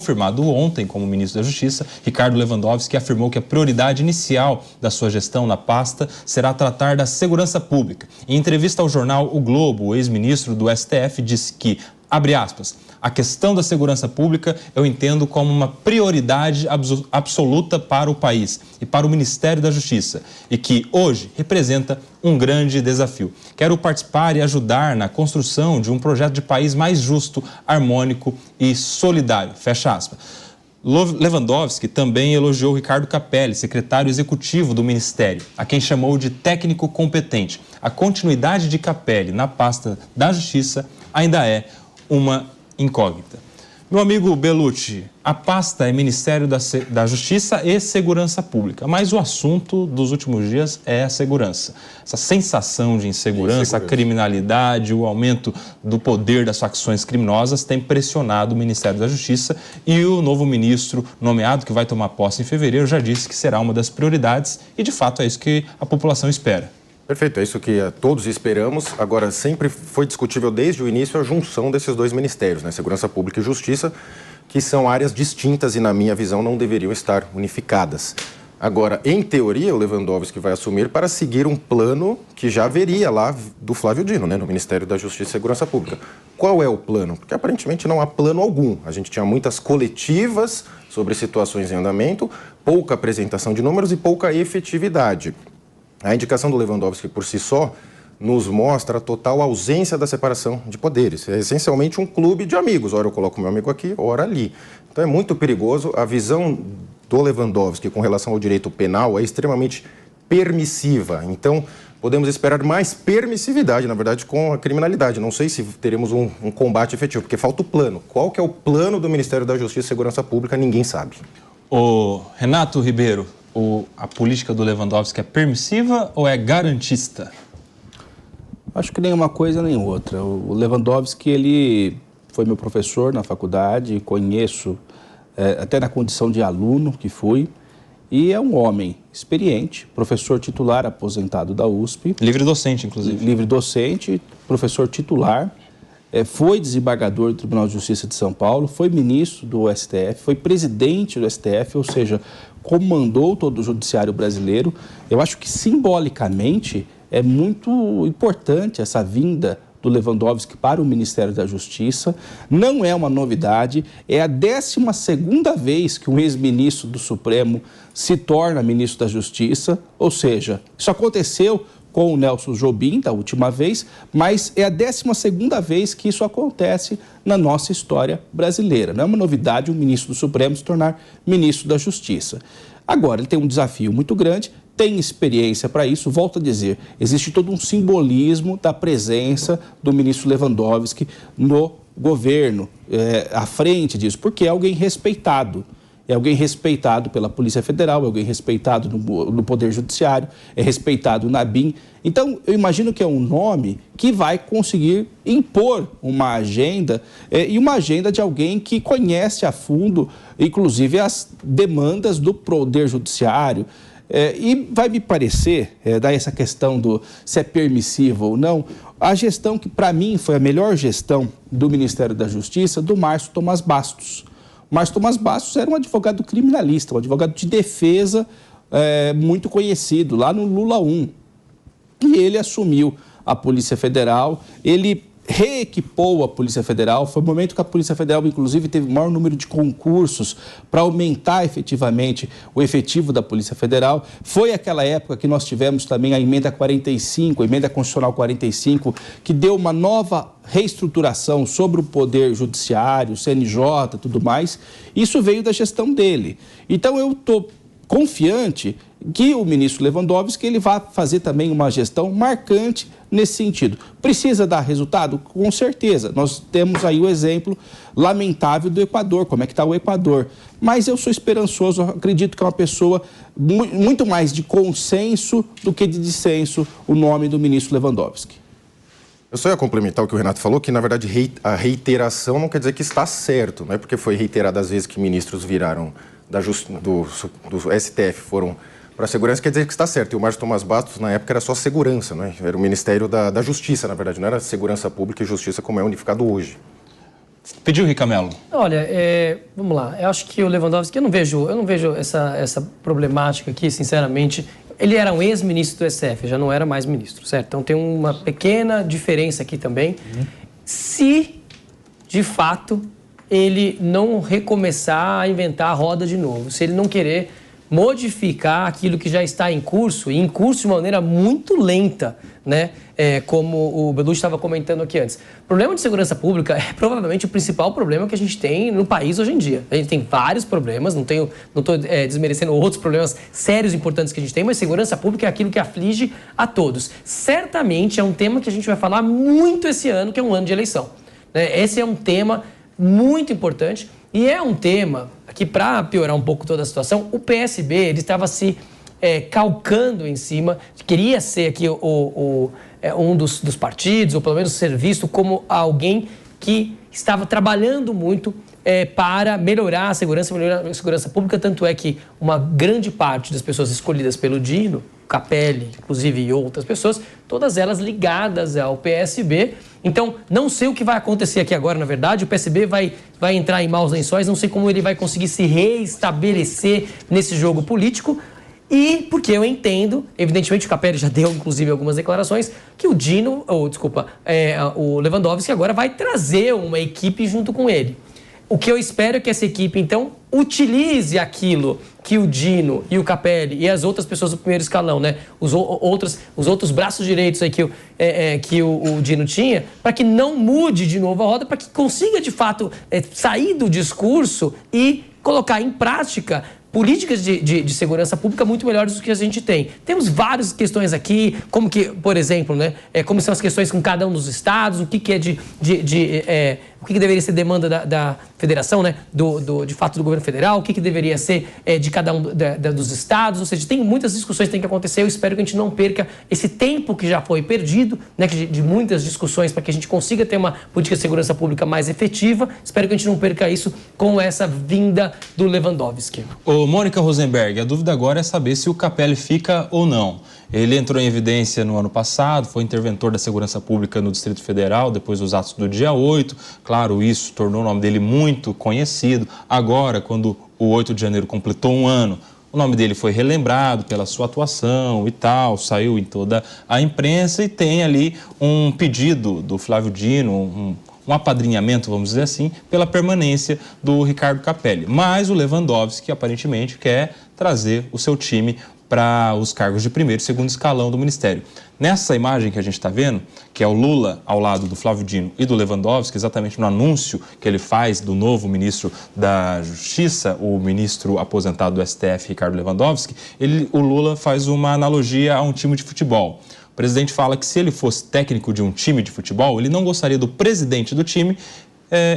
Confirmado ontem como ministro da Justiça, Ricardo Lewandowski afirmou que a prioridade inicial da sua gestão na pasta será tratar da segurança pública. Em entrevista ao jornal O Globo, o ex-ministro do STF disse que, abre aspas, a questão da segurança pública eu entendo como uma prioridade absoluta para o país e para o Ministério da Justiça e que hoje representa um grande desafio. Quero participar e ajudar na construção de um projeto de país mais justo, harmônico e solidário. Fecha aspas. Lewandowski também elogiou Ricardo Capelli, secretário executivo do Ministério, a quem chamou de técnico competente. A continuidade de Capelli na pasta da Justiça ainda é uma incógnita. Meu amigo Bellucci, a pasta é Ministério da Justiça e Segurança Pública, mas o assunto dos últimos dias é a segurança. Essa sensação de insegurança, a criminalidade, o aumento do poder das facções criminosas tem pressionado o Ministério da Justiça e o novo ministro nomeado, que vai tomar posse em fevereiro, já disse que será uma das prioridades e, de fato, é isso que a população espera. Perfeito, é isso que todos esperamos. Agora, sempre foi discutível desde o início a junção desses dois ministérios, né? Segurança Pública e Justiça, que são áreas distintas e, na minha visão, não deveriam estar unificadas. Agora, em teoria, o Lewandowski vai assumir para seguir um plano que já haveria lá do Flávio Dino, né? No Ministério da Justiça e Segurança Pública. Qual é o plano? Porque aparentemente não há plano algum. A gente tinha muitas coletivas sobre situações em andamento, pouca apresentação de números e pouca efetividade. A indicação do Lewandowski por si só nos mostra a total ausência da separação de poderes. É essencialmente um clube de amigos. Ora eu coloco meu amigo aqui, ora ali. Então é muito perigoso. A visão do Lewandowski com relação ao direito penal é extremamente permissiva. Então podemos esperar mais permissividade, na verdade, com a criminalidade. Não sei se teremos um combate efetivo, porque falta o plano. Qual que é o plano do Ministério da Justiça e Segurança Pública? Ninguém sabe. Ô, Renato Ribeiro, a política do Lewandowski é permissiva ou é garantista? Acho que nem uma coisa nem outra. O Lewandowski, ele foi meu professor na faculdade, conheço até na condição de aluno que fui, e é um homem experiente, professor titular aposentado da USP. Livre docente, inclusive. Livre docente, professor titular. Foi desembargador do Tribunal de Justiça de São Paulo, foi ministro do STF, foi presidente do STF, ou seja, comandou todo o judiciário brasileiro. Eu acho que simbolicamente é muito importante essa vinda do Lewandowski para o Ministério da Justiça. Não é uma novidade, é a 12ª vez que um ex-ministro do Supremo se torna ministro da Justiça, ou seja, isso aconteceu com o Nelson Jobim, da última vez, mas é a 12ª vez que isso acontece na nossa história brasileira. Não é uma novidade um ministro do Supremo se tornar ministro da Justiça. Agora, ele tem um desafio muito grande, tem experiência para isso, volto a dizer, existe todo um simbolismo da presença do ministro Lewandowski no governo, à frente disso, porque é alguém respeitado. É alguém respeitado pela Polícia Federal, é alguém respeitado no Poder Judiciário, é respeitado na BIM. Então, eu imagino que é um nome que vai conseguir impor uma agenda, e uma agenda de alguém que conhece a fundo, inclusive, as demandas do Poder Judiciário. E vai me parecer, daí essa questão do se é permissivo ou não, a gestão que, para mim, foi a melhor gestão do Ministério da Justiça, do Márcio Tomás Bastos. Márcio Tomás Bastos era um advogado criminalista, um advogado de defesa muito conhecido, lá no Lula 1. E ele assumiu a Polícia Federal, ele reequipou a Polícia Federal, foi o momento que a Polícia Federal, inclusive, teve o maior número de concursos para aumentar efetivamente o efetivo da Polícia Federal. Foi aquela época que nós tivemos também a Emenda 45, a Emenda Constitucional 45, que deu uma nova reestruturação sobre o Poder Judiciário, CNJ, tudo mais. Isso veio da gestão dele. Então, eu estou confiante que o ministro Lewandowski ele vai fazer também uma gestão marcante nesse sentido. Precisa dar resultado? Com certeza. Nós temos aí o exemplo lamentável do Equador, como é que está o Equador. Mas eu sou esperançoso, acredito que é uma pessoa muito mais de consenso do que de dissenso, o nome do ministro Lewandowski. Eu só ia complementar o que o Renato falou, que na verdade a reiteração não quer dizer que está certo, não é porque foi reiterada as vezes que ministros viraram do STF foram para a segurança, quer dizer que está certo. E o Márcio Tomás Bastos, na época, era só segurança, né? Era o Ministério da Justiça, na verdade, não era segurança pública e justiça como é unificado hoje. Pediu, Ricamelo? Olha, vamos lá. Eu acho que o Lewandowski, eu não vejo essa problemática aqui, sinceramente. Ele era um ex-ministro do STF, já não era mais ministro, certo? Então tem uma pequena diferença aqui também. Se, de fato, ele não recomeçar a inventar a roda de novo, se ele não querer modificar aquilo que já está em curso, e em curso de maneira muito lenta, né? Como o Belucci estava comentando aqui antes. O problema de segurança pública é provavelmente o principal problema que a gente tem no país hoje em dia. A gente tem vários problemas, não estou desmerecendo outros problemas sérios e importantes que a gente tem, mas segurança pública é aquilo que aflige a todos. Certamente é um tema que a gente vai falar muito esse ano, que é um ano de eleição, né? Esse é um tema muito importante e é um tema que, para piorar um pouco toda a situação, o PSB ele estava se calcando em cima, queria ser aqui um dos partidos, ou pelo menos ser visto como alguém que estava trabalhando muito para melhorar a segurança pública, tanto é que uma grande parte das pessoas escolhidas pelo Dino, Capelli, inclusive, e outras pessoas, todas elas ligadas ao PSB. Então, não sei o que vai acontecer aqui agora, na verdade. O PSB vai entrar em maus lençóis, não sei como ele vai conseguir se reestabelecer nesse jogo político. E porque eu entendo, evidentemente o Capelli já deu, inclusive, algumas declarações, que o o Lewandowski agora vai trazer uma equipe junto com ele. O que eu espero é que essa equipe, então, utilize aquilo que o Dino e o Capelli e as outras pessoas do primeiro escalão, né? Os outros braços direitos aí que o Dino tinha, para que não mude de novo a roda, para que consiga, de fato, sair do discurso e colocar em prática políticas de segurança pública muito melhores do que a gente tem. Temos várias questões aqui, como que, por exemplo, né, como são as questões com cada um dos estados, o que o que deveria ser demanda da federação, né, de fato do governo federal, o que deveria ser de cada um dos estados, ou seja, tem muitas discussões que têm que acontecer. Eu espero que a gente não perca esse tempo que já foi perdido, né, de muitas discussões, para que a gente consiga ter uma política de segurança pública mais efetiva. Espero que a gente não perca isso com essa vinda do Lewandowski. Ô, Mônica Rosenberg, a dúvida agora é saber se o Capelli fica ou não. Ele entrou em evidência no ano passado, foi interventor da segurança pública no Distrito Federal, depois dos atos do dia 8. Claro, isso tornou o nome dele muito conhecido. Agora, quando o 8 de janeiro completou um ano, o nome dele foi relembrado pela sua atuação e tal, saiu em toda a imprensa e tem ali um pedido do Flávio Dino, um apadrinhamento, vamos dizer assim, pela permanência do Ricardo Capelli. Mas o Lewandowski, aparentemente, quer trazer o seu time para os cargos de primeiro e segundo escalão do Ministério. Nessa imagem que a gente está vendo, que é o Lula ao lado do Flávio Dino e do Lewandowski, exatamente no anúncio que ele faz do novo ministro da Justiça, o ministro aposentado do STF, Ricardo Lewandowski, o Lula faz uma analogia a um time de futebol. O presidente fala que se ele fosse técnico de um time de futebol, ele não gostaria do presidente do time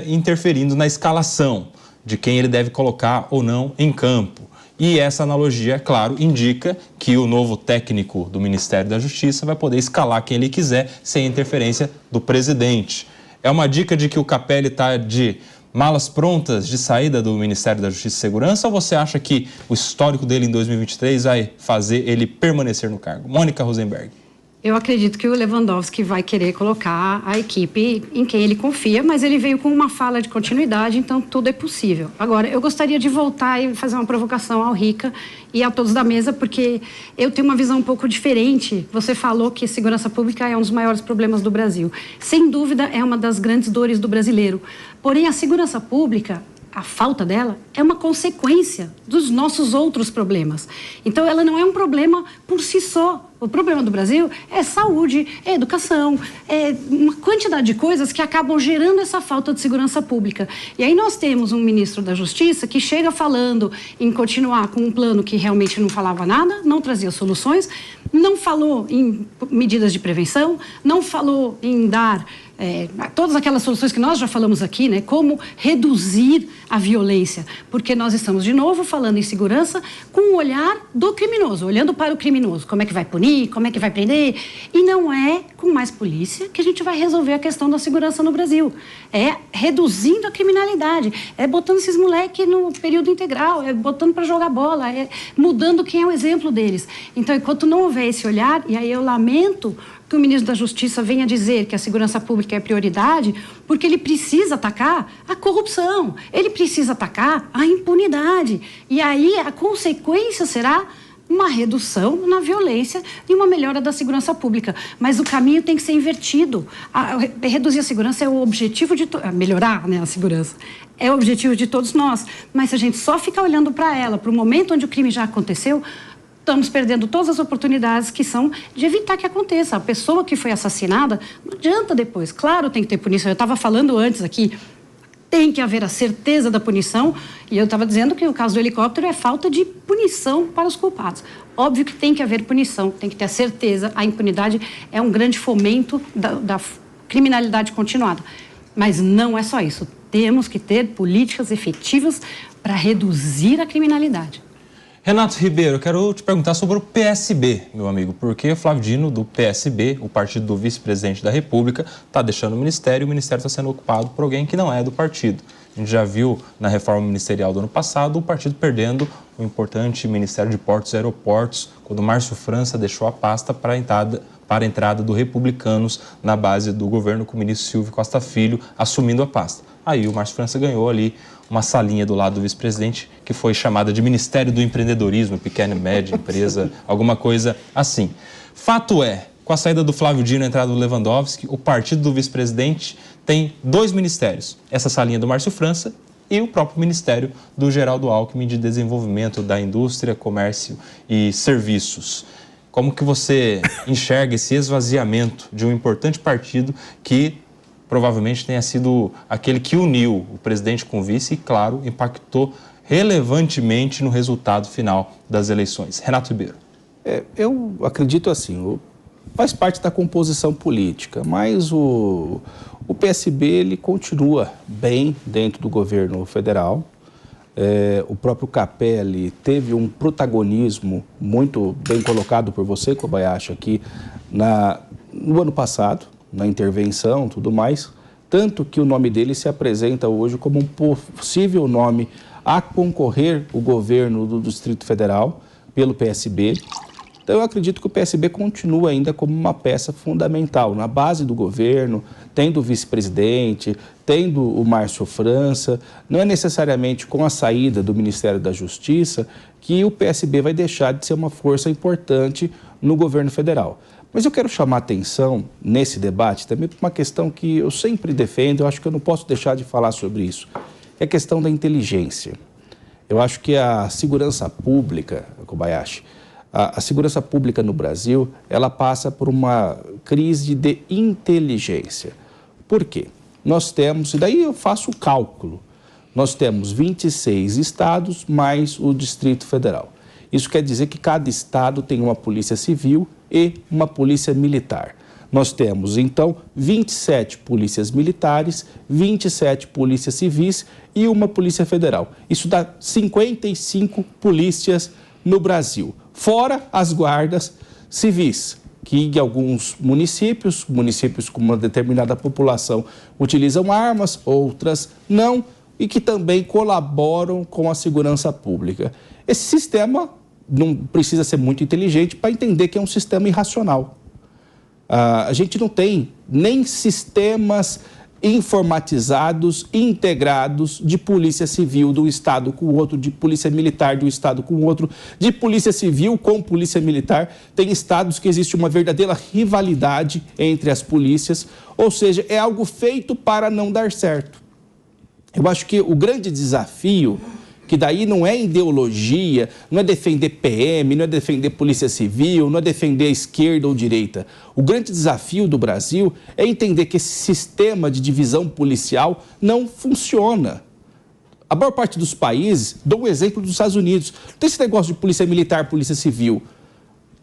interferindo na escalação de quem ele deve colocar ou não em campo. E essa analogia, claro, indica que o novo técnico do Ministério da Justiça vai poder escalar quem ele quiser sem interferência do presidente. É uma dica de que o Capelli está de malas prontas de saída do Ministério da Justiça e Segurança, ou você acha que o histórico dele em 2023 vai fazer ele permanecer no cargo? Mônica Rosenberg. Eu acredito que o Lewandowski vai querer colocar a equipe em quem ele confia, mas ele veio com uma fala de continuidade, então tudo é possível. Agora, eu gostaria de voltar e fazer uma provocação ao Rica e a todos da mesa, porque eu tenho uma visão um pouco diferente. Você falou que segurança pública é um dos maiores problemas do Brasil. Sem dúvida, é uma das grandes dores do brasileiro. Porém, a segurança pública, a falta dela, é uma consequência dos nossos outros problemas. Então, ela não é um problema por si só. O problema do Brasil é saúde, é educação, é uma quantidade de coisas que acabam gerando essa falta de segurança pública. E aí nós temos um ministro da Justiça que chega falando em continuar com um plano que realmente não falava nada, não trazia soluções, não falou em medidas de prevenção, não falou em dar todas aquelas soluções que nós já falamos aqui, né? Como reduzir a violência, porque nós estamos de novo falando em segurança com o olhar do criminoso, olhando para o criminoso, como é que vai punir, como é que vai prender, e não é com mais polícia que a gente vai resolver a questão da segurança no Brasil, é reduzindo a criminalidade, é botando esses moleques no período integral, é botando para jogar bola, é mudando quem é o exemplo deles. Então, enquanto não houver esse olhar, e aí eu lamento que o ministro da Justiça venha dizer que a segurança pública é prioridade, porque ele precisa atacar a corrupção, ele precisa atacar a impunidade. E aí a consequência será uma redução na violência e uma melhora da segurança pública. Mas o caminho tem que ser invertido. Reduzir a segurança é o objetivo de... melhorar, né, a segurança é o objetivo de todos nós. Mas se a gente só ficar olhando para ela, para o momento onde o crime já aconteceu, estamos perdendo todas as oportunidades que são de evitar que aconteça. A pessoa que foi assassinada, não adianta depois. Claro, tem que ter punição. Eu estava falando antes aqui, tem que haver a certeza da punição, e eu estava dizendo que o caso do helicóptero é falta de punição para os culpados. Óbvio que tem que haver punição, tem que ter a certeza. A impunidade é um grande fomento da criminalidade continuada. Mas não é só isso. Temos que ter políticas efetivas para reduzir a criminalidade. Renato Ribeiro, eu quero te perguntar sobre o PSB, meu amigo, porque o Flávio Dino, do PSB, o partido do vice-presidente da República, está deixando o ministério está sendo ocupado por alguém que não é do partido. A gente já viu na reforma ministerial do ano passado o partido perdendo o importante Ministério de Portos e Aeroportos, quando Márcio França deixou a pasta para a entrada do Republicanos na base do governo, com o ministro Silvio Costa Filho assumindo a pasta. Aí o Márcio França ganhou ali uma salinha do lado do vice-presidente, que foi chamada de Ministério do Empreendedorismo, pequena e média empresa, alguma coisa assim. Fato é, com a saída do Flávio Dino e a entrada do Lewandowski, o partido do vice-presidente tem 2 ministérios. Essa salinha do Márcio França e o próprio Ministério do Geraldo Alckmin de Desenvolvimento da Indústria, Comércio e Serviços. Como que você enxerga esse esvaziamento de um importante partido que provavelmente tenha sido aquele que uniu o presidente com o vice e, claro, impactou relevantemente no resultado final das eleições? Renato Ribeiro. Eu acredito assim, faz parte da composição política, mas o PSB ele continua bem dentro do governo federal. O próprio Capelli teve um protagonismo muito bem colocado por você, Kobayashi, aqui no ano passado, na intervenção e tudo mais, tanto que o nome dele se apresenta hoje como um possível nome a concorrer o governo do Distrito Federal pelo PSB. Então, eu acredito que o PSB continua ainda como uma peça fundamental na base do governo, tendo o vice-presidente, tendo o Márcio França. Não é necessariamente com a saída do Ministério da Justiça que o PSB vai deixar de ser uma força importante no governo federal. Mas eu quero chamar a atenção nesse debate também para uma questão que eu sempre defendo, eu acho que eu não posso deixar de falar sobre isso, é a questão da inteligência. Eu acho que a segurança pública, Kobayashi, a segurança pública no Brasil, ela passa por uma crise de inteligência. Por quê? Nós temos, e daí eu faço o cálculo, nós temos 26 estados mais o Distrito Federal. Isso quer dizer que cada estado tem uma polícia civil e uma polícia militar. Nós temos, então, 27 polícias militares, 27 polícias civis e uma polícia federal. Isso dá 55 polícias no Brasil, fora as guardas civis, que em alguns municípios com uma determinada população utilizam armas, outras não, e que também colaboram com a segurança pública. Esse sistema não precisa ser muito inteligente para entender que é um sistema irracional. A gente não tem nem sistemas informatizados, integrados, de polícia civil de um estado com o outro, de polícia militar de um estado com o outro, de polícia civil com polícia militar. Tem estados que existe uma verdadeira rivalidade entre as polícias, ou seja, é algo feito para não dar certo. Eu acho que o grande desafio, que daí não é ideologia, não é defender PM, não é defender polícia civil, não é defender esquerda ou direita. O grande desafio do Brasil é entender que esse sistema de divisão policial não funciona. A maior parte dos países, dou um exemplo dos Estados Unidos, não tem esse negócio de polícia militar, polícia civil.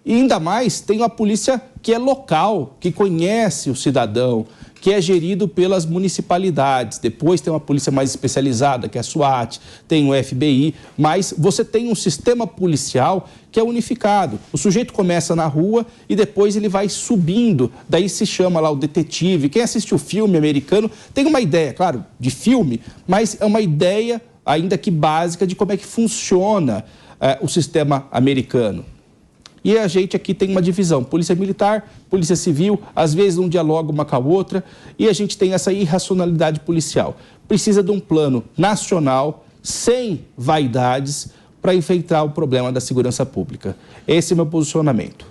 E ainda mais tem uma polícia que é local, que conhece o cidadão, que é gerido pelas municipalidades. Depois tem uma polícia mais especializada, que é a SWAT, tem o FBI, mas você tem um sistema policial que é unificado. O sujeito começa na rua e depois ele vai subindo, daí se chama lá o detetive. Quem assiste o filme americano tem uma ideia, claro, de filme, mas é uma ideia ainda que básica de como é que funciona o sistema americano. E a gente aqui tem uma divisão, polícia militar, polícia civil, às vezes não dialoga uma com a outra, e a gente tem essa irracionalidade policial. Precisa de um plano nacional, sem vaidades, para enfrentar o problema da segurança pública. Esse é o meu posicionamento.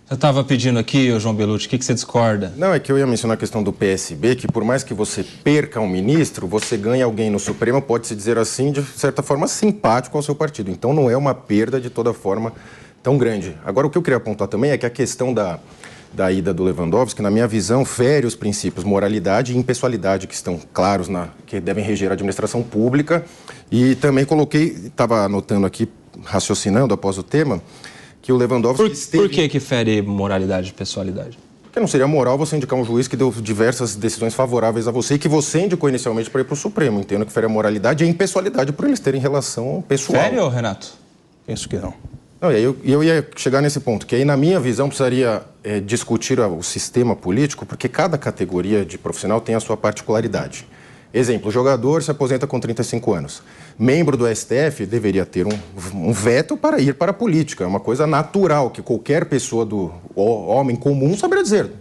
Eu estava pedindo aqui, João Belucci, o que você discorda? Não, é que eu ia mencionar a questão do PSB, que por mais que você perca um ministro, você ganha alguém no Supremo, pode-se dizer assim, de certa forma simpático ao seu partido. Então não é uma perda de toda forma tão grande. Agora, o que eu queria apontar também é que a questão da ida do Lewandowski, na minha visão, fere os princípios moralidade e impessoalidade que estão claros, que devem reger a administração pública. E também estava anotando aqui, raciocinando após o tema, que o Lewandowski Por que fere moralidade e pessoalidade? Porque não seria moral você indicar um juiz que deu diversas decisões favoráveis a você e que você indicou inicialmente para ir para o Supremo. Entendo que fere a moralidade e a impessoalidade por eles terem relação pessoal. Fere, ou Renato? Penso que não. Não, e aí eu ia chegar nesse ponto, que aí, na minha visão, precisaria discutir o sistema político, porque cada categoria de profissional tem a sua particularidade. Exemplo, o jogador se aposenta com 35 anos. Membro do STF deveria ter um veto para ir para a política. É uma coisa natural, que qualquer pessoa do homem comum saberia dizer.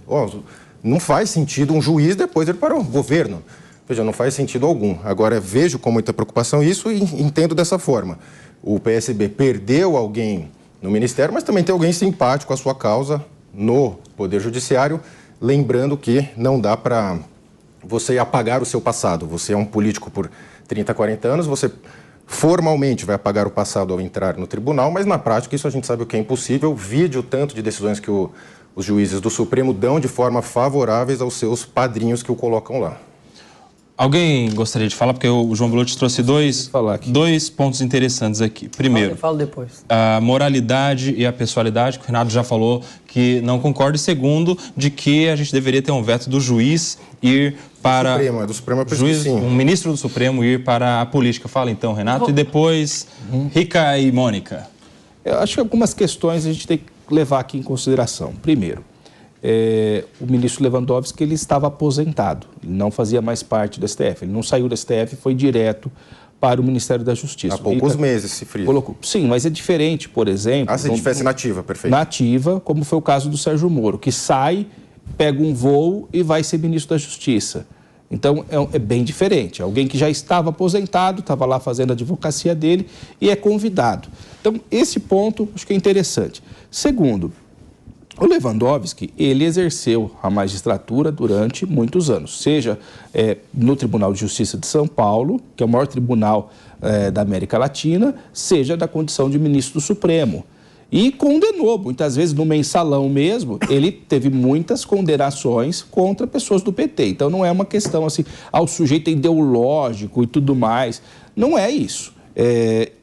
Não faz sentido um juiz depois ir para o governo. Veja, não faz sentido algum. Agora, vejo com muita preocupação isso e entendo dessa forma. O PSB perdeu alguém no Ministério, mas também tem alguém simpático à sua causa no Poder Judiciário, lembrando que não dá para você apagar o seu passado. Você é um político por 30, 40 anos, você formalmente vai apagar o passado ao entrar no tribunal, mas na prática isso a gente sabe o que é impossível. Vide o tanto de decisões que os juízes do Supremo dão de forma favoráveis aos seus padrinhos que o colocam lá. Alguém gostaria de falar? Porque o João Belucci trouxe dois pontos interessantes aqui. Primeiro, eu falo depois. A moralidade e a pessoalidade, que o Renato já falou que não concorda. E segundo, de que a gente deveria ter um veto do juiz ir para... Do Supremo é juiz, sim. Um ministro do Supremo ir para a política. Fala então, Renato, e depois Rica e Mônica. Eu acho que algumas questões a gente tem que levar aqui em consideração. Primeiro, o ministro Lewandowski, ele estava aposentado, ele não fazia mais parte do STF, ele não saiu do STF, foi direto para o Ministério da Justiça. Há poucos meses, se frisa. Sim, mas é diferente, por exemplo... se tivesse nativa, perfeito. Nativa, como foi o caso do Sérgio Moro, que sai, pega um voo e vai ser ministro da Justiça. Então, é bem diferente. Alguém que já estava aposentado, estava lá fazendo a advocacia dele e é convidado. Então, esse ponto acho que é interessante. Segundo, o Lewandowski, ele exerceu a magistratura durante muitos anos, seja no Tribunal de Justiça de São Paulo, que é o maior tribunal da América Latina, seja da condição de ministro do Supremo. E condenou, muitas vezes no mensalão mesmo, ele teve muitas condenações contra pessoas do PT. Então não é uma questão assim, o sujeito é ideológico e tudo mais. Não é isso.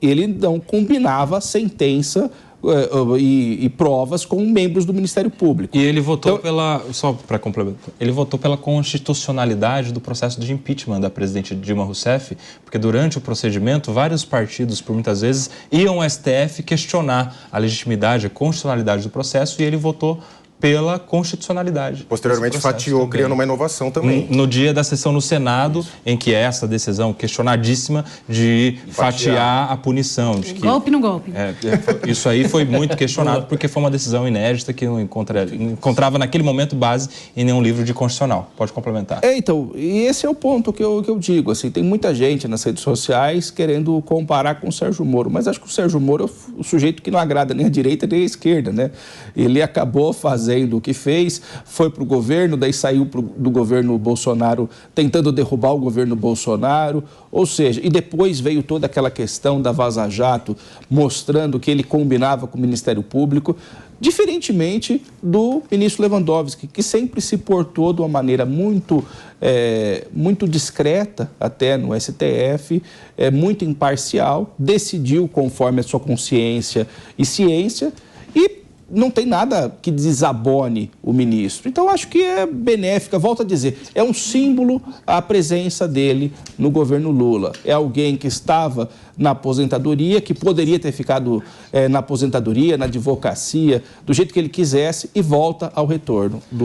Ele não combinava sentença e provas com membros do Ministério Público. E ele votou só para complementar, ele votou pela constitucionalidade do processo de impeachment da presidente Dilma Rousseff, porque durante o procedimento, vários partidos, por muitas vezes, iam ao STF questionar a legitimidade, a constitucionalidade do processo, e ele votou pela constitucionalidade. Posteriormente fatiou, criando uma inovação também. No dia da sessão no Senado, em que essa decisão questionadíssima de fatiar a punição. De que, golpe no golpe. Isso aí foi muito questionado, porque foi uma decisão inédita que não encontrava naquele momento base em nenhum livro de constitucional. Pode complementar. Então, e esse é o ponto que eu digo. Assim, tem muita gente nas redes sociais querendo comparar com o Sérgio Moro, mas acho que o Sérgio Moro é o sujeito que não agrada nem a direita nem a esquerda, né? Ele acabou fazendo o que fez, foi para o governo, daí saiu do governo Bolsonaro tentando derrubar o governo Bolsonaro, ou seja, e depois veio toda aquela questão da Vaza Jato mostrando que ele combinava com o Ministério Público, diferentemente do ministro Lewandowski, que sempre se portou de uma maneira muito discreta até no STF, muito imparcial, decidiu conforme a sua consciência e ciência e não tem nada que desabone o ministro. Então, acho que é benéfica, volto a dizer, é um símbolo a presença dele no governo Lula. É alguém que estava na aposentadoria, que poderia ter ficado na aposentadoria, na advocacia, do jeito que ele quisesse, e volta ao retorno.